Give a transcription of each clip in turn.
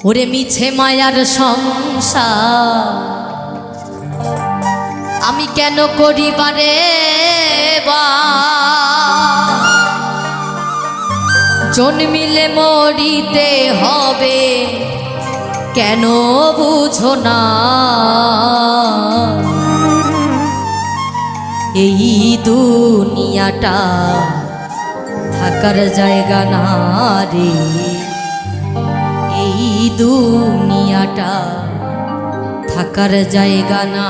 ওরে মিছে মায়ার সংসার আমি কেন করিবারে বা জন্মিলে মরিতে হবে কেন বুঝো না এই দুনিয়াটা থাকার জায়গা না রে এই দুনিয়াটা থাকার জায়গা না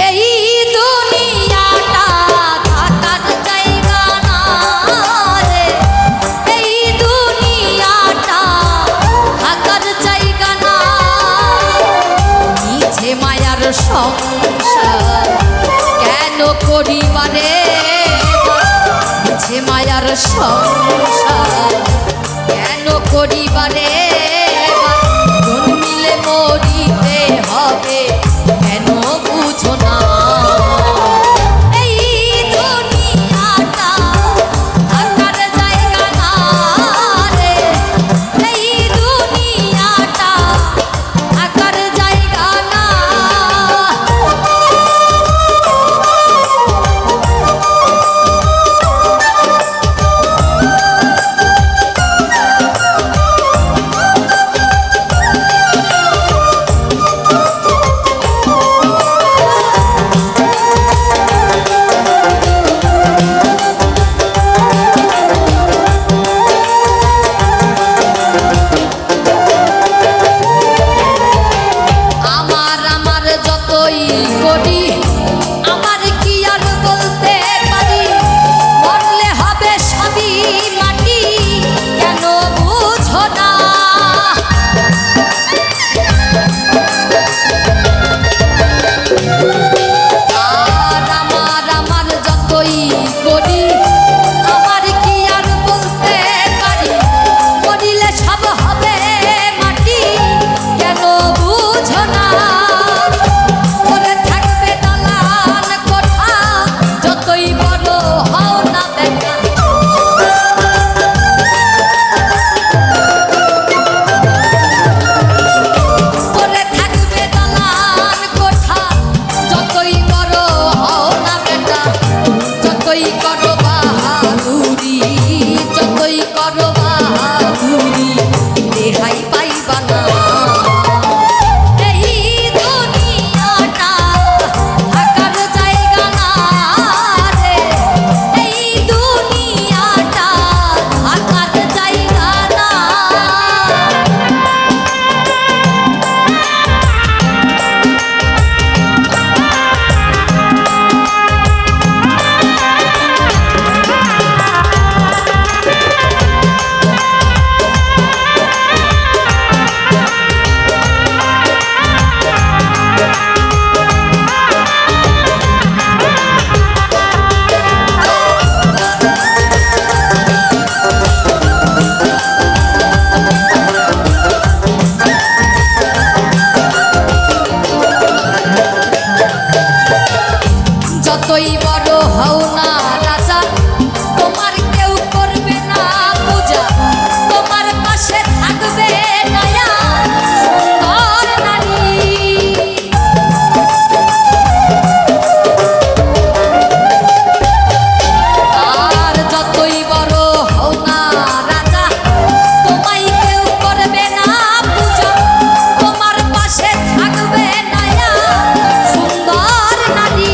এই দুনিয়াটা থাকার জায়গা না রে এই দুনিয়াটা থাকার জায়গা না মিছে মায়ার সংসার কেন করিবারে মিছে মায়ার সংসার কেন করিবারে জন্মিলে মরিতে হবে কেন বুঝো না এই দুনিয়াটা থাকার জায়গা না রে এই দুনিয়াটা থাকার জায়গা না করি আমার কি আর বলতে পারি মরলে হবে সবই মাটি কেন বুঝো না আর আমার যতই করি আমার কি আর বলতে পারি মরিলে সব হবে মাটি কেন বুঝো না যতই বড় হও না রাজা তোমার কেউ করবে না পূজা তোমার পাশে থাকবে নয়া সুন্দর নারী আর যতই বড় হও না রাজা তোমায় কেউ করবে না পূজা তোমার পাশে থাকবে নয়া সুন্দর নারী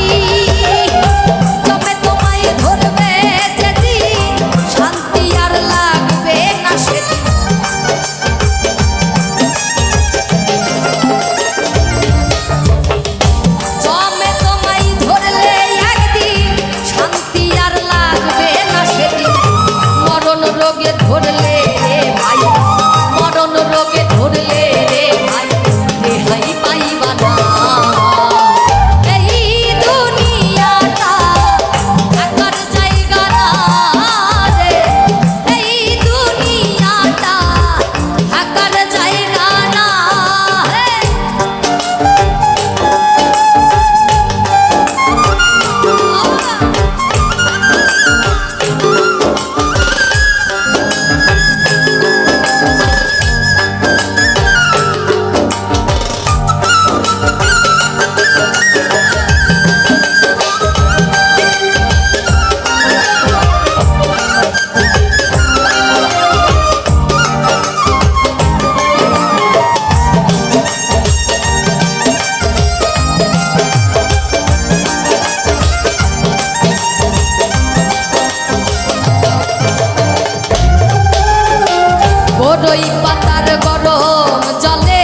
বড়ই পাতার গরম জলে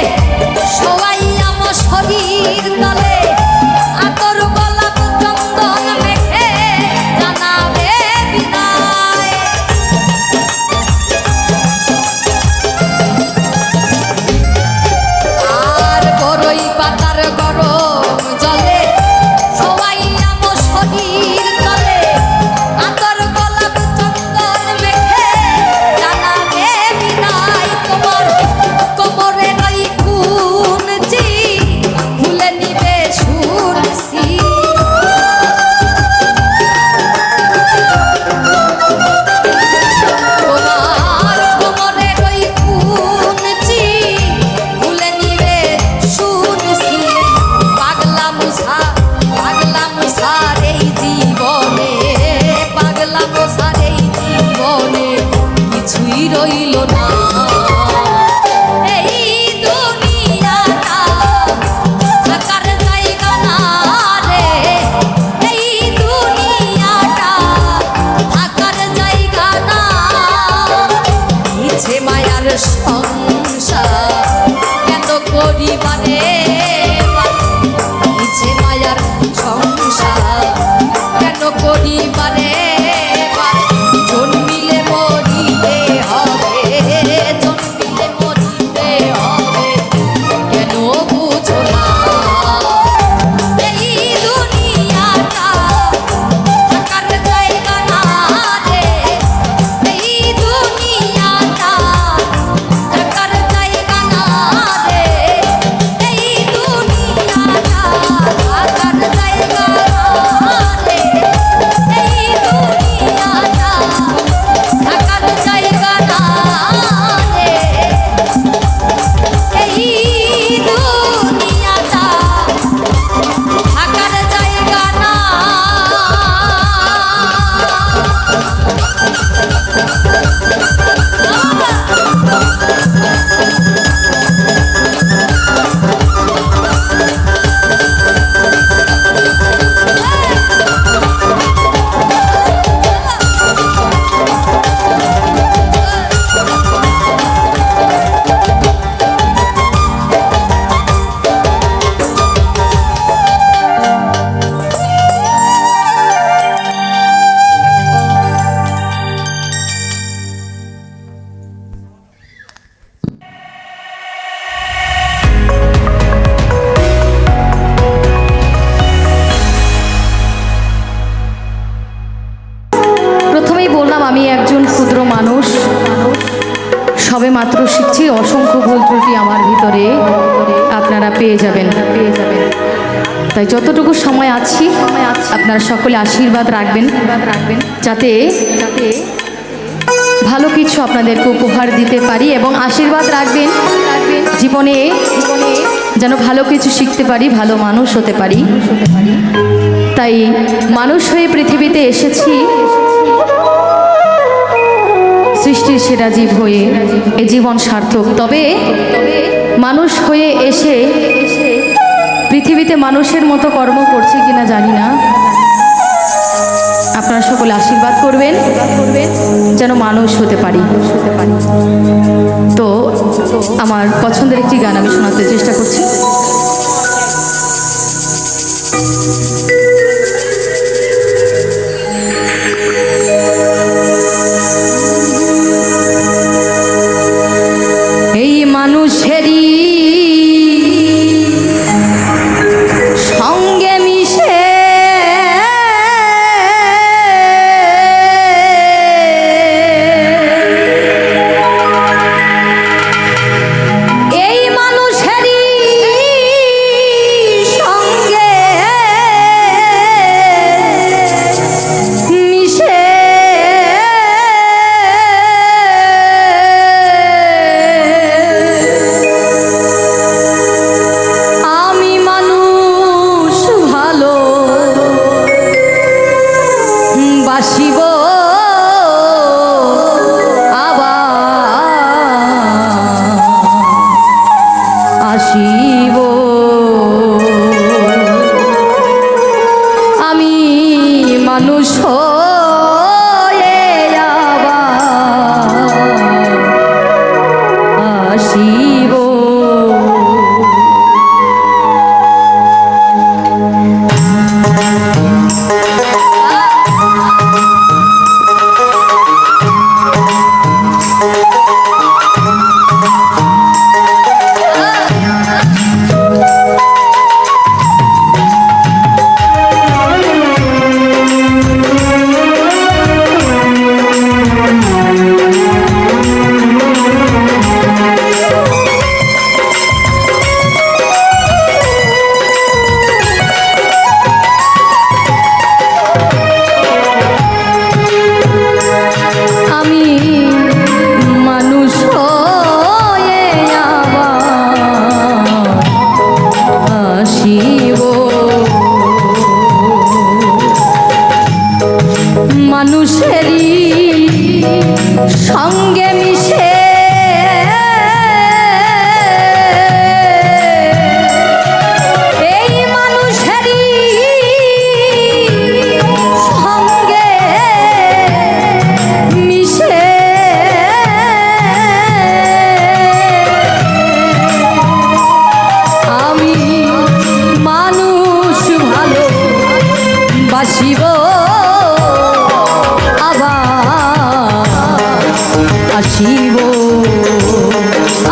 সবাইয়া আমার শরীর তলে আতর গোলাপ চন্দন মেখে জানাবে বিদায়। আর বড়ই পাতার গরম জলে সবাই আমার শরীর তলে আতর গোলাপ চন্দন মেখে জানাবে বিদায়। তোমার কোমরের ওই কুঞ্চি খুলে নিবে শুনছি। তোমার কোমরের ওই কুঞ্চি খুলে নিবে শুনছি। পাগলা মুসার এই জীবনে, পাগলা মুসার এই জীবনে কিছুই রইল না। এই দুনিয়াটা থাকার জায়গা না রে, এই দুনিয়াটা থাকার জায়গা না। ইচ্ছে মায়ার সংসার কেন করিবারে, ইচ্ছে মায়ার সংসার কেন করিবারে। জন্মিলে মরিতে হবে, জন্মিলে মরিতে হবে, কেন বুঝো না। এই দুনিয়াটা থাকার জায়গা না রে, এই দুনিয়াটা থাকার জায়গা না রে, এই দুনিয়াটা থাকার জায়গা না রে, এই দুনিয়াটা থাকার জায়গা না রে, এই দুনিয়াটা থাকার জায়গা না। প্রথমেই বললাম আমি একজন ক্ষুদ্র মানুষ, সবে মাত্র শিখছি। অসংখ্য ভুল ত্রুটি আমার ভিতরে আপনারা পেয়ে যাবেন। তাই যতটুকু সময় আছি আপনারা সকলে আশীর্বাদ রাখবেন, যাতে ভালো কিছু আপনাদেরকে উপহার দিতে পারি, এবং আশীর্বাদ রাখবেন জীবনে যেন ভালো কিছু শিখতে পারি, ভালো মানুষ হতে পারি। তাই মানুষ হয়ে পৃথিবীতে এসেছি, সৃষ্টির সেরা জীব হয়ে এ জীবন সার্থক। তবে মানুষ হয়ে এসে পৃথিবীতে মানুষের মতো কর্ম করছি কিনা জানি না। আপনারা সকলে আশীর্বাদ করবেন যেন মানুষ হতে পারি। তো আমার পছন্দের একটি গান আমি শোনাতে চেষ্টা করছি। এই মানুষেরই সঙ্গে মিশে এই মানুষেরই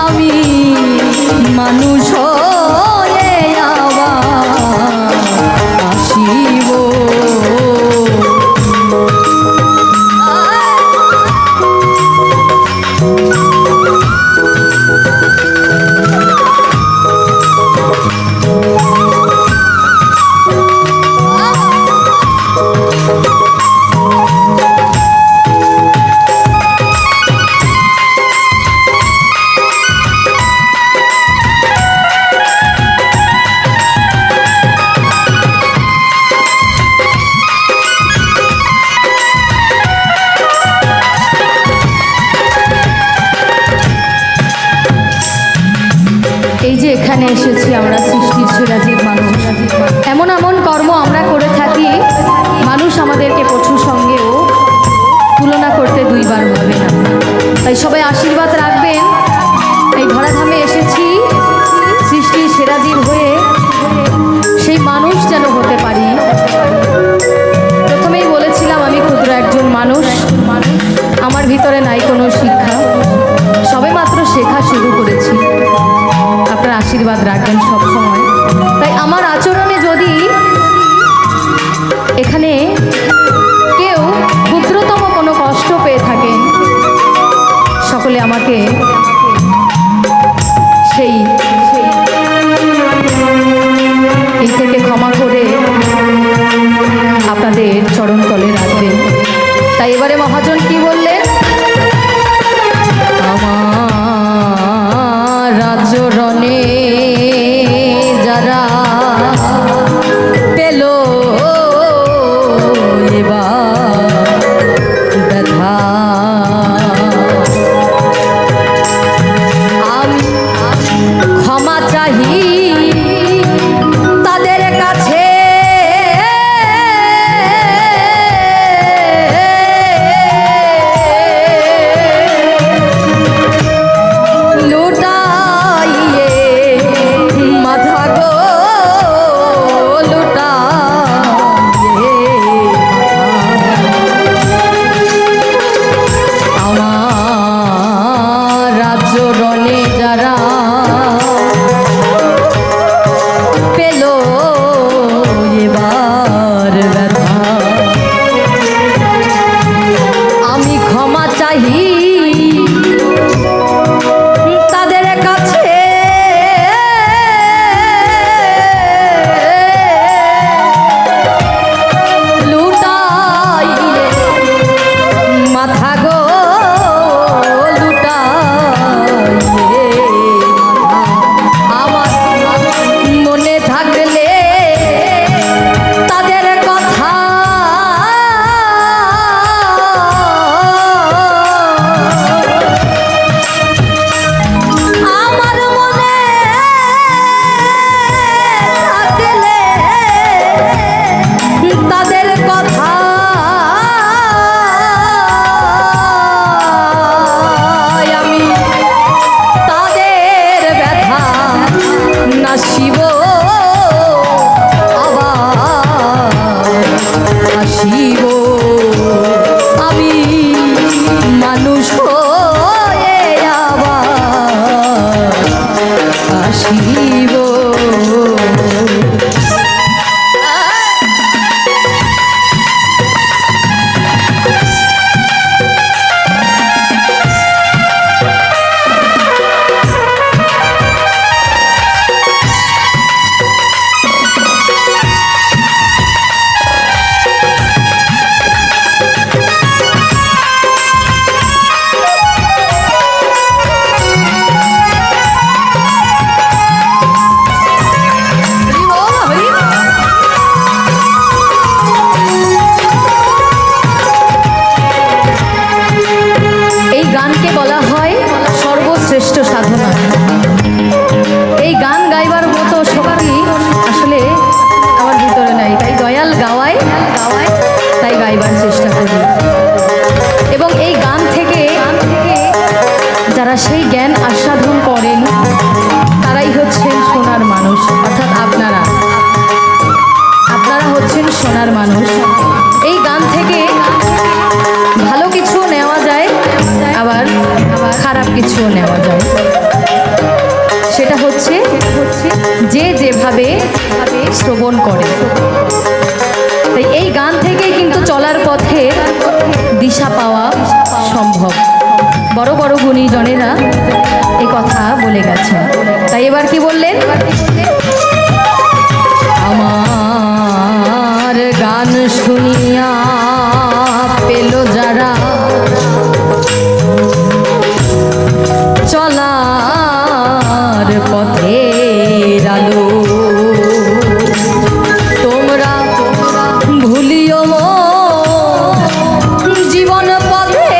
আমি মানুষ হয়ে আবার আসিব। এই যে এখানে এসেছি আমরা সৃষ্টির সেরাজীব মানুষ, এমন এমন কর্ম আমরা করে থাকি, মানুষ আমাদেরকে পশুর সঙ্গেও তুলনা করতে দুইবার ভাবে না। তাই সবাই আশীর্বাদ রাখবেন। এই ধরাধামে এসেছি সৃষ্টির সেরাজীব হয়ে, সেই মানুষ যেন হতে পারি। প্রথমেই বলেছিলাম আমি ক্ষুদ্র একজন মানুষ, আমার ভিতরে নাই কোনো শিক্ষা, সবেমাত্র শেখা শুরু করেছি। আপনার আশীর্বাদ রাখবেন সব সময়। তাই আমার আচরণে যদি এখানে কেউ ক্ষুদ্রতম কোনো কষ্ট পেয়ে থাকেন, সকলে আমাকে সেই এই থেকে ক্ষমা করে আপনাদের চরণতলে রাখবেন। তাই এবারে মহাজন কি বললেন? আমার রাজরণে যারা পেল এবার ব্যথা, আমি ক্ষমা চাহি তাদের কাছে। লুটাইয়ে মাথা গো লুটাইয়ে মাথা। আমার রাজরণে যারা পেল এবার ব্যথা, আমি ক্ষমা চাহি তাদের কাছে। লুটাইয়ে মাথা গো লুটাইয়ে মাথা। আমার মনে থাকলে তাদের কথা আমার মনে থাকলে তাদের কথা আমি তাদের ব্যথা নাশিব আবার আসিব। আমি মানুষ হয়ে আবার আসিব। এই গানকে বলা হয় সর্বশ্রেষ্ঠ সাধনা। এই গান গাইবার মতো শক্তি আসলে আমার ভিতরে নাই, তাই দয়াল গাওয়ায় তাই গাইবার চেষ্টা করি। এবং এই গান থেকে যারা সেই জ্ঞান আস্বাদন করেন তারাই হচ্ছেন সোনার মানুষ, অর্থাৎ আপনারা হচ্ছেন সোনার মানুষ। এই গান থেকে ভালো কিছু নেওয়া যায়, আবার খারাপ কিছুও নেওয়া যায়। সেটা হচ্ছে যে যেভাবে শ্রবণ করে। তাই এই গান থেকেই কিন্তু চলার পথে দিশা পাওয়া সম্ভব। বড় বড় গুণীজনেরা এই কথা বলে গেছেন। তাই এবার কি বললেন? আমার গান শুনিয়া পেল যারা চলার পথের আলো, তোমরা ভুলিও জীবন পথে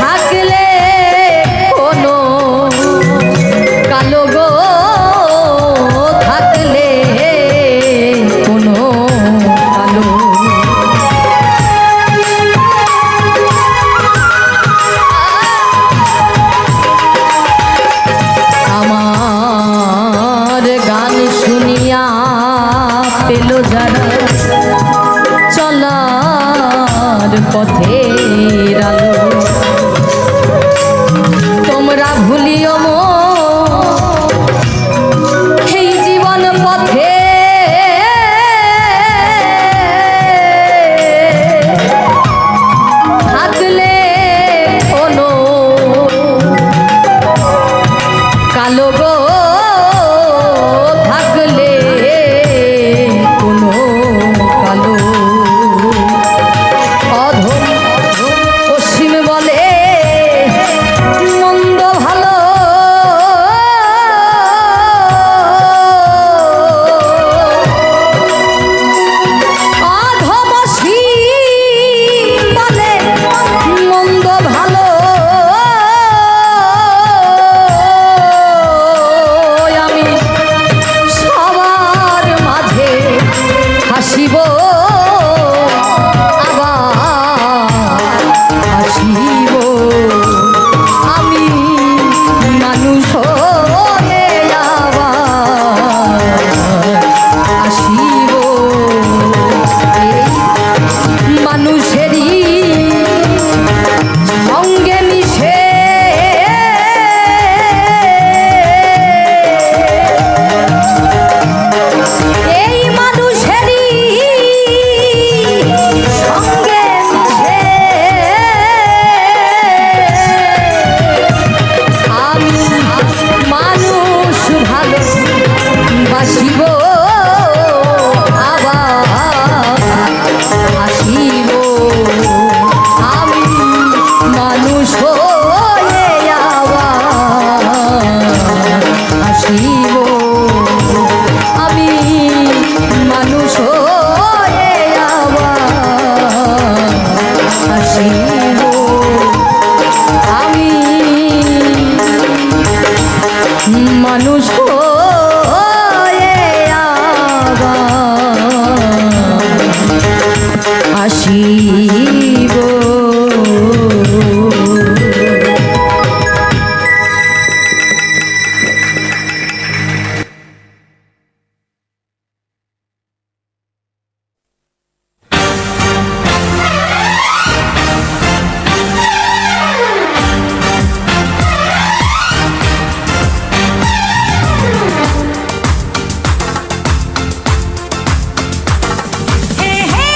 থাকলে কোনো কালো গো, থাকলে কোনো কালো। আমার গান শুনিয়া পেল যারা চলার পথের আলো, তোমরা ভুলিও এই জীবন পথে থাকলে কোনো কালো গো, থাকলে কোনো কালো। অধম পশ্চিম বলে মন্দ ভালো, অধম বলে মন্দ ভালো। আমি সবার মাঝে হাসিব, আবার হাসিব। আমি মানুষ হয়ে আবার আসিব। এই মানুষেরই সঙ্গে মিশে এই মানুষেরই সঙ্গে মিশে আমি মানুষ ভালো বাসিব, আবার আসিব। আমি মানুষ হয়ে আবার আসিব। আমি মানুষ হয়ে আবার আসিব। আমি মানুষ হয়ে আবার আসিব। হে হে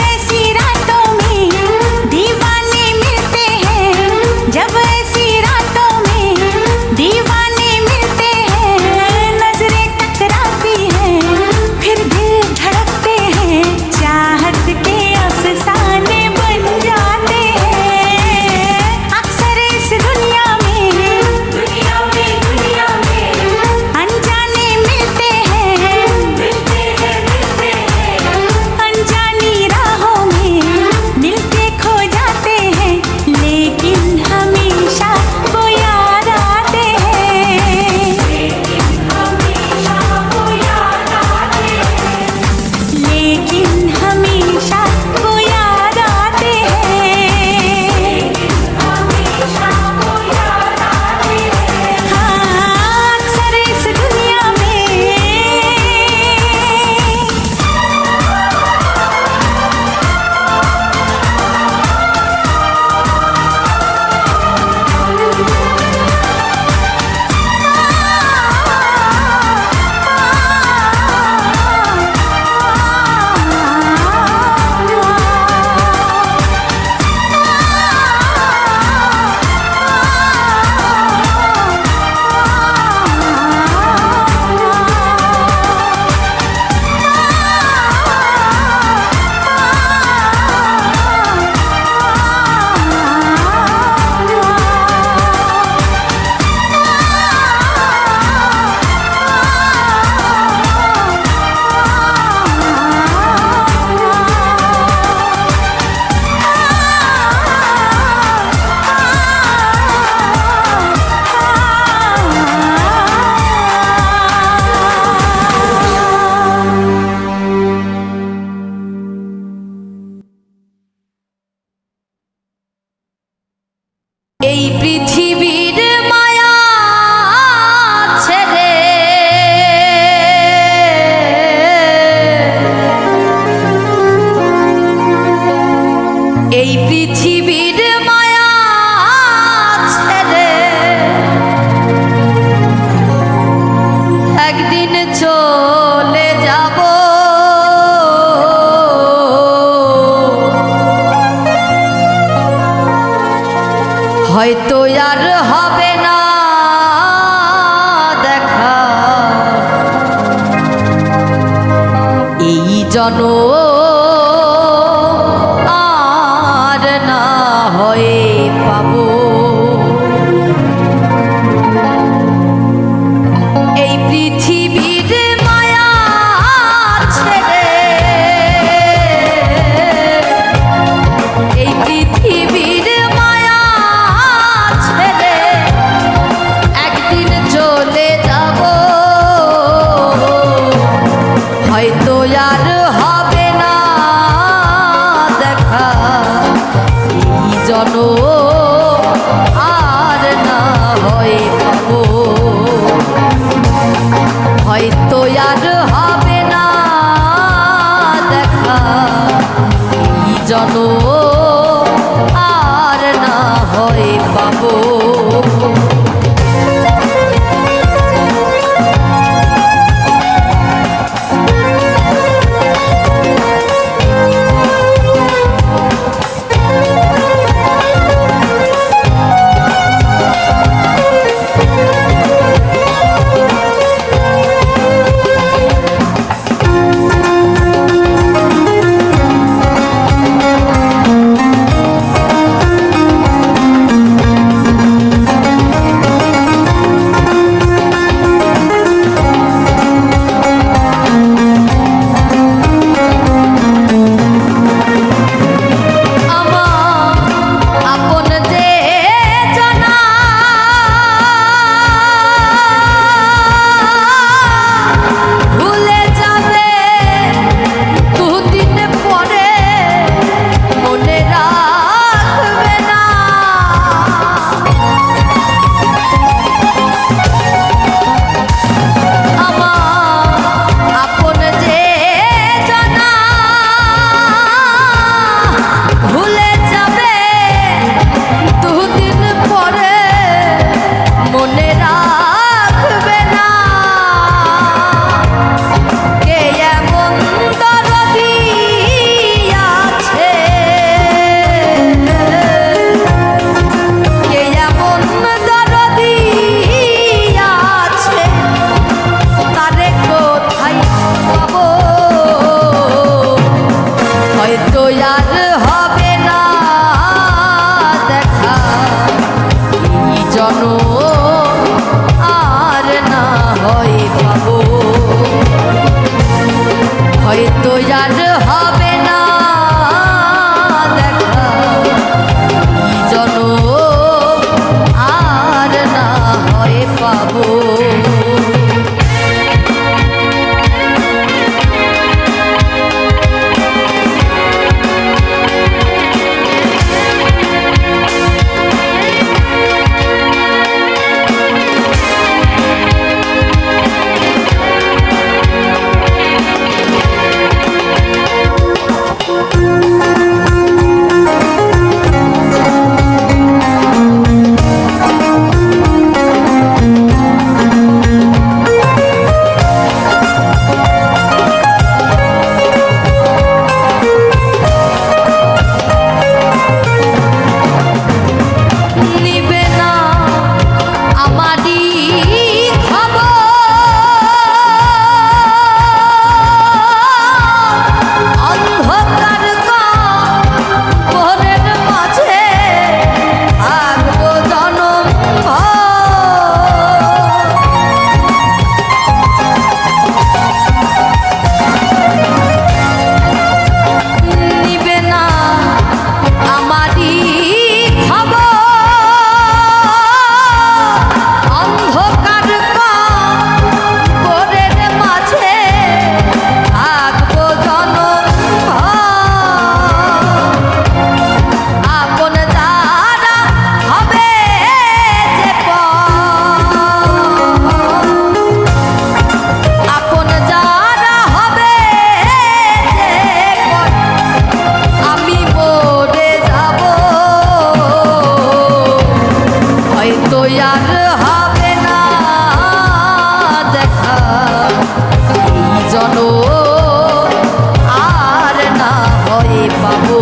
ऐसी रातों में दीवाने मिलते हैं, जब ऐसी रातों में दीवाने मिलते हैं, नजरें टकराती हैं, फिर दिल धड़कते हैं, चाहत के अफसाने बन जाते हैं। अक्सर इस दुनिया में अनजाने मिलते हैं, अनजानी राहों में मिलके खो जाते हैं, लेकिन हमेशा वो याद आते हैं, लेकिन हमेशा वो याद आते हैं, लेकिन हमेशा वो याद आते हैं, हमेशा वो याद आते हैं। हाँ, अक्सर इस दुनिया में এই পৃথিবীর মায়া ছেড়ে এই পৃথিবীর মায়া ছেড়ে একদিন চলে যাব, হয়তো আর হবে না দেখা এই জনম, আর না হয়ে পাবো। এই পৃথিবীর মায়া ছেড়ে এই পৃথিবীর মায়া ছেড়ে একদিন চলে যাব, হয়তো আর হবে না দেখা এই জনম, আর না হয়ে পাবো। হয়তো আর হবে না দেখা এই জনম, আর না হয়ে পাবো। আর হবে না দেখা এই জনম আর না হয় পাবো হয়তো আর হবে না দেখা এই জনম আর না হয় পাবো আর না হয় পাবো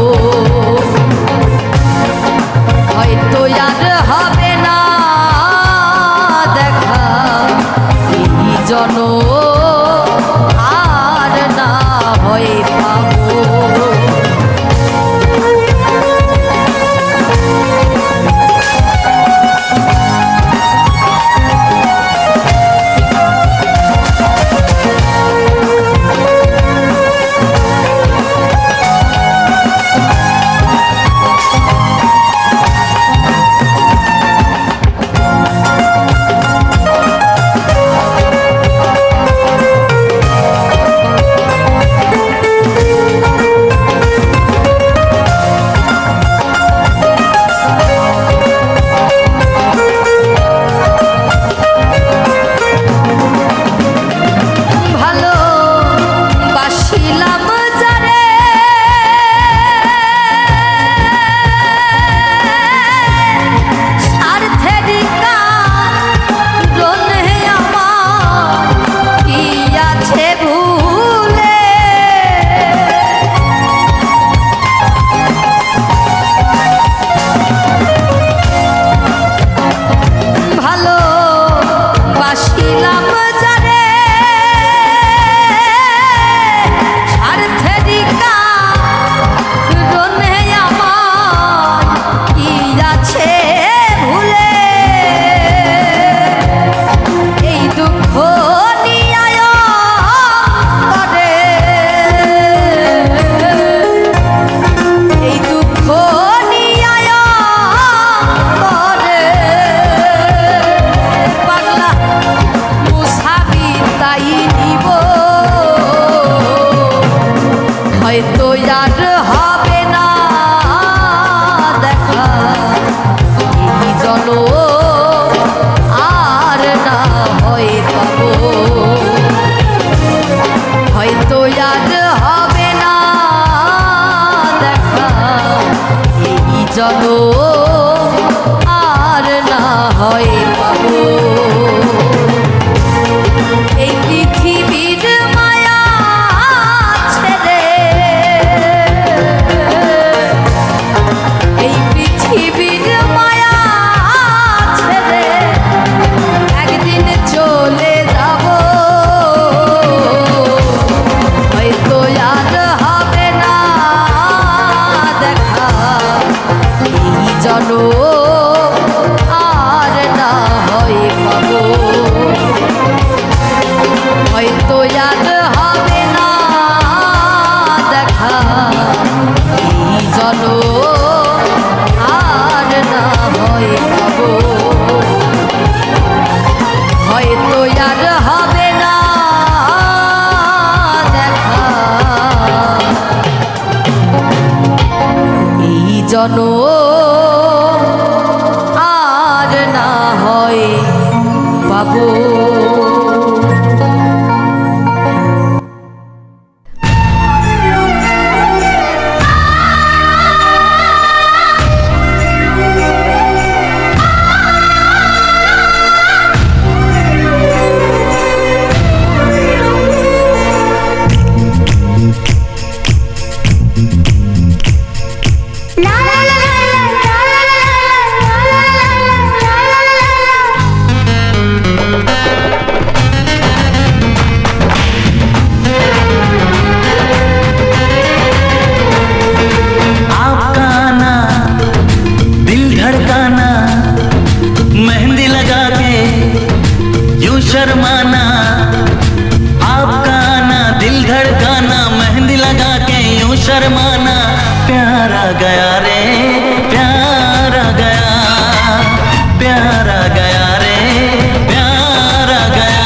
হয়তো আর হবে না দেখা এই জনম আর না হয় পাবো হয়তো আর হবে না দেখা এই জনম আর না হয় পাবো এই পৃথিবীর মায়া ছেড়ে এই পৃথিবীর মায়া ছেড়ে একদিন চলে যাব হয়তো আর হবে না জনম আর না হয় পাবো, হয়তো আর হবে না দেখা, এই জনম আর না হয় পাবো, হয়তো আর হবে না দেখা, এই জনম আর না হয় পাবো। शर्माना आपका आना, दिल धड़काना, मेहंदी लगा के यूं शर्माना, प्यारा गया रे प्यारा गया, प्यारा गया रे प्यारा गया।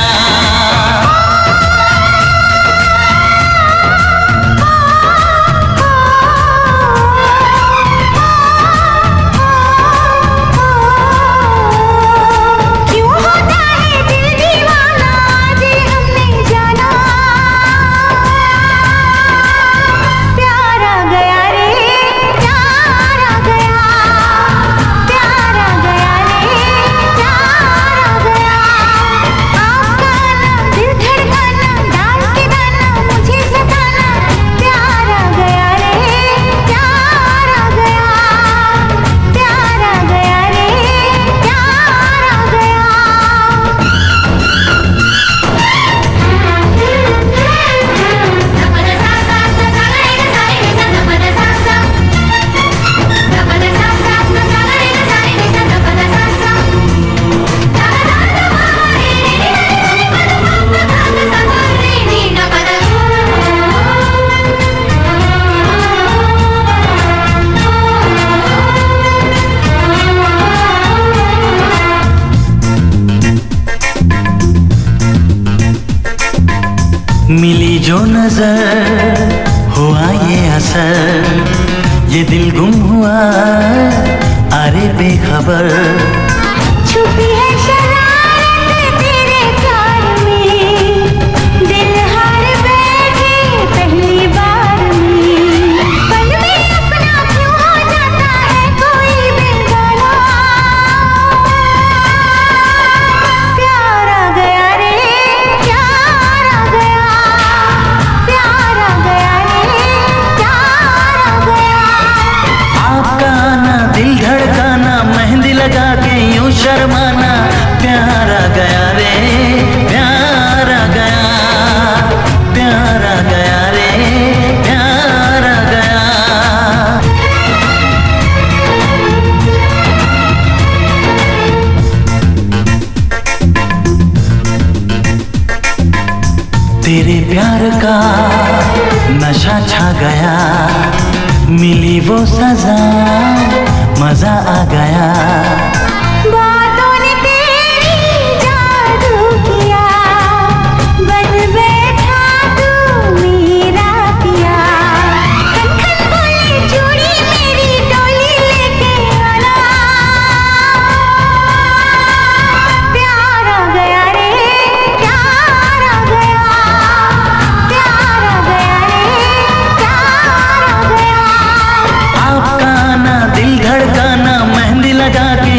मिली जो नजर हुआ ये असर, ये दिल गुम हुआ अरे बेखबर, छुपी है शरारत तेरे प्यार में, दिल हार बैठे पहली बार में, पल में अपना क्यों हो जाता है कोई बेगाना, प्यार आ गया रे प्यार आ गया, प्यार आ गया रे प्यार आ गया। आपका आना, दिल धड़काना, मेहंदी लगा के यूं शर्माना, प्यारा गया रे प्यारा गया, प्यारा गया रे प्यारा गया। तेरे प्यार का नशा छा गया, मिली वो सजा मजा आ गया, बातों ने तेरी जादू किया, बन बैठा तू मेरा पिया, खन खन बोले चूड़ी मेरी डोली लेके आना, प्यार आ गया रे प्यार आ गया, प्यार आ गया रे प्यार आ गया। आपका आना, दिल धड़काना, मेहंदी लगा के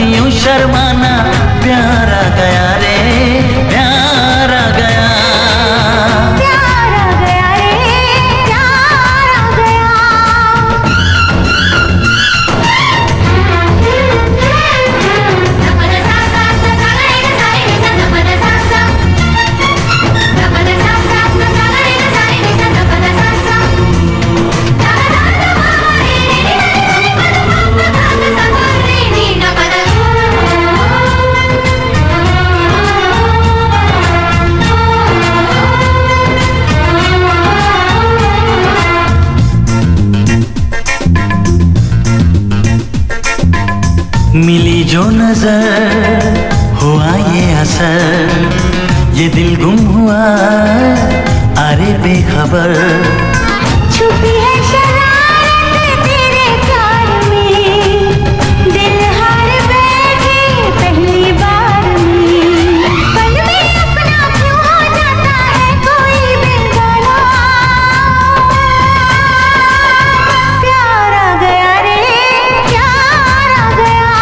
मिली जो नजर हुआ ये असर, ये दिल गुम हुआ अरे बेखबर। छुपी है शरारत तेरे प्यार में, दिल हार बैठे पहली बार में। पल में अपना क्यों हो जाता है कोई बेगाना। प्यार आ गया रे, प्यार आ गया,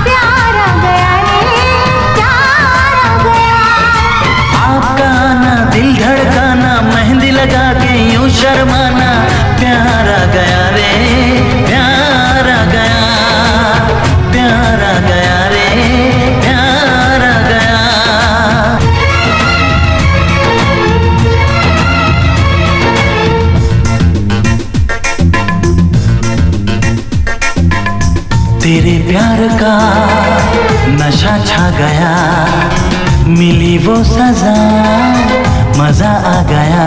प्यार आ गया रे, प्यार आ गया। आपका आना दिल धड़काना, मेहंदी लगा के यूं शर्माना। प्यार आ गया रे, प्यार आ गया, प्यार आ गया रे, प्यार आ गया। तेरे प्यार का नशा छा गया, मिली वो सजा मजा आ गया।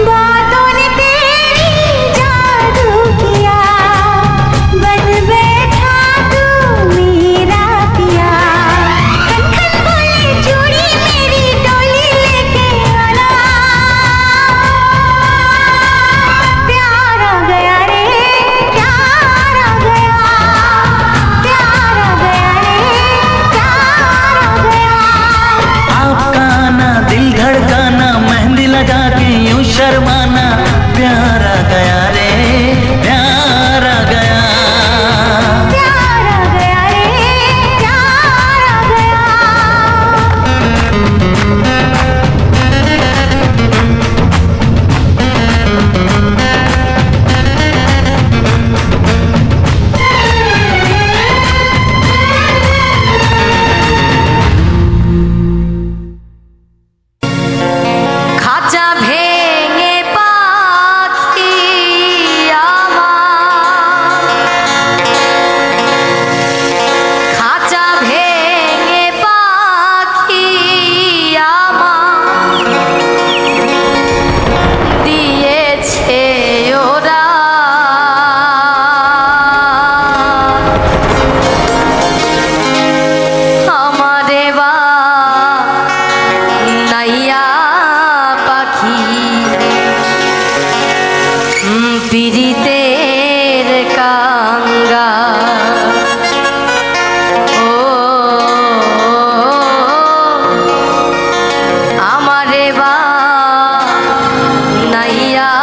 बातों ने तेरी जादू किया, बन बैठा तू मेरा पिया। खन खन बोले चूड़ी मेरी डोली लेके आना। प्यार आ गया रे, प्यार आ गया, प्यार आ गया रे, प्यार आ गया। आपका आना दिल धड़काना, मेहंदी लगा के यूं शर्माना। प्यार आ गया रे, प्यार आ गया। प्यार आ गया रे, प्यार आ गया। খাঁচা ভেঙে পাখি আমার, খাঁচা ভেঙে পাখি আমার দিয়েছে ওরা। আমারে বা নাইয়া পাখি পীড়িতের কাঙ্গা। ও আমারে বা নাইয়া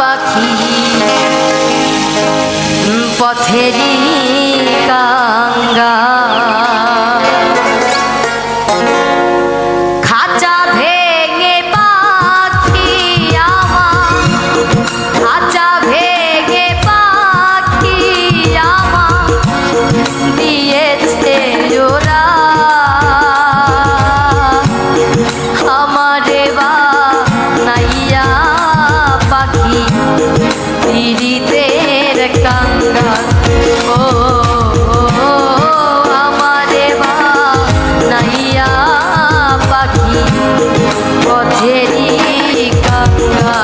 পাখি পথেরই কাঙ্গা। খাঁচা ভেঙে পাখি আমার, খাঁচা ভেঙে পাখি আমার দিয়েছে ওরা। আমারে বা নাইয়া পাখি পীড়িতের কাঙ্গা। ও আমারে বা নাইয়া পাখি পথেরই কাঙ্গা।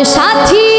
সাথী